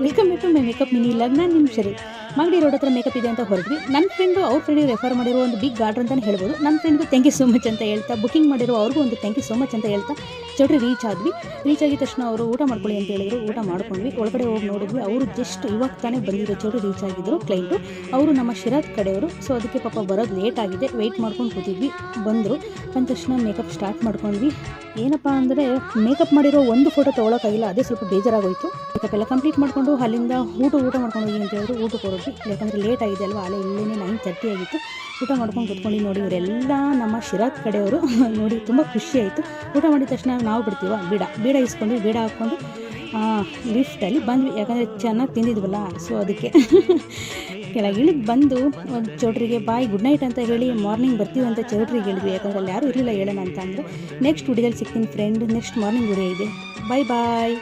Welcome back to my makeup mini vlog. ನಾನು ನಿಮ್ಮ ಶರೀರ್ ಮಾಗಡಿ ರೋಡ್ ಹತ್ರ ಮೇಕಪ್ ಇದೆ ಅಂತ ಹೊರದ್ವಿ. ನನ್ನ ಫ್ರೆಂಡು ಅವ್ರ ಫ್ರೆಂಡಿಗೆ ರೆಫರ್ ಮಾಡಿರೋ ಒಂದು ಬಿಗ್ ಆರ್ಡರ್ ಅಂತಲೇ ಹೇಳ್ಬೋದು. ನನ್ನ ಫ್ರೆಂಡ್ಗೂ ಥ್ಯಾಂಕ್ ಯು ಸೋ ಮಚ್ ಅಂತ ಹೇಳ್ತಾ, ಬುಕಿಂಗ್ ಮಾಡಿರೋ ಅವ್ರಿಗೂ ಒಂದು ಥ್ಯಾಂಕ್ ಯು ಸೋ ಮಚ್ ಅಂತ ಹೇಳ್ತಾ ಚೌಟ್ರಿ ರೀಚ್ ಆದ್ವಿ. ರೀಚ್ ಆಗಿದ ತಕ್ಷಣ ಅವರು ಊಟ ಮಾಡ್ಕೊಳ್ಳಿ ಅಂತ ಹೇಳಿದ್ರು. ಊಟ ಮಾಡ್ಕೊಂಡ್ವಿ. ಒಳಗಡೆ ಹೋಗಿ ನೋಡಿದ್ವಿ. ಅವರು ಜಸ್ಟ್ ಇವಾಗ ತಾನೇ ಬಂದಿರೋ ಚೌಟ್ರಿ ರೀಚ್ ಆಗಿದ್ರು ಕ್ಲೈಂಟು. ಅವರು ನಮ್ಮ ಶಿರಾತ್ ಕಡೆಯವರು. ಸೊ ಅದಕ್ಕೆ ಪಾಪ ಬರೋದು ಲೇಟ್ ಆಗಿದೆ. ವೆಯ್ಟ್ ಮಾಡ್ಕೊಂಡು ಕೂತಿದ್ವಿ. ಬಂದರು. ಬಂದ ತಕ್ಷಣ ಮೇಕಪ್ ಸ್ಟಾರ್ಟ್ ಮಾಡ್ಕೊಂಡ್ವಿ. ಏನಪ್ಪ ಅಂದರೆ ಮೇಕಪ್ ಮಾಡಿರೋ ಒಂದು ಫೋಟೋ ತೊಗೊಳಕ್ಕಾಗಿಲ್ಲ. ಅದೇ ಸ್ವಲ್ಪ ಬೇಜಾರಾಗೋಯಿತು. ಮೇಕಪ್ ಎಲ್ಲ ಕಂಪ್ಲೀಟ್ ಮಾಡಿಕೊಂಡು ಅಲ್ಲಿಂದ ಊಟ ಮಾಡ್ಕೊಂಡು ಹೋಗಿ ಅಂತ ಹೇಳಿದ್ರು. ಊಟಕ್ಕೆ ಹೋದ್ವಿ. ಯಾಕಂದರೆ ಲೇಟ್ ಆಗಿದೆ ಅಲ್ವಾ, ಅಲ್ಲೇ ಇಲ್ಲೇ 9:30 ಆಗಿತ್ತು. ಊಟ ಮಾಡ್ಕೊಂಡು ಕೂತ್ಕೊಂಡು ನೋಡಿ ಇವರೆಲ್ಲ ನಮ್ಮ ಶಿರಾತ್ ಕಡೆಯವರು. ನೋಡಿ ತುಂಬ ಖುಷಿ ಆಯಿತು. ಊಟ ಮಾಡಿದ ತಕ್ಷಣ ನಾವು ಬಿಡ್ತೀವ, ಬೀಡ ಇಸ್ಕೊಂಡ್ವಿ. ಬೀಡ ಹಾಕ್ಕೊಂಡು ಲಿಫ್ಟಲ್ಲಿ ಬಂದ್ವಿ. ಯಾಕಂದರೆ ಚೆನ್ನಾಗಿ ತಿಂದಿದ್ವಲ್ಲ, ಸೊ ಅದಕ್ಕೆ ಕೆಳಗೆ ಇಳಿದು ಬಂದು ಒಂದು ಚೌಟ್ರಿಗೆ ಬಾಯ್ ಗುಡ್ ನೈಟ್ ಅಂತ ಹೇಳಿ ಮಾರ್ನಿಂಗ್ ಬರ್ತೀವಿ ಅಂತ ಚೌಟ್ರಿಗೆ ಹೇಳಿದ್ವಿ. ಯಾಕಂದರೆ ಅಲ್ಲಿ ಯಾರೂ ಇರಲಿಲ್ಲ ಹೇಳೋಣ ಅಂತ. ಅಂದರೆ ನೆಕ್ಸ್ಟ್ ವಿಡಿಯೋದಲ್ಲಿ ಸಿಗ್ತೀನಿ ಫ್ರೆಂಡ್. ನೆಕ್ಸ್ಟ್ ಮಾರ್ನಿಂಗ್ ವಿಡಿಯೋ ಇದೆ. ಬಾಯ್.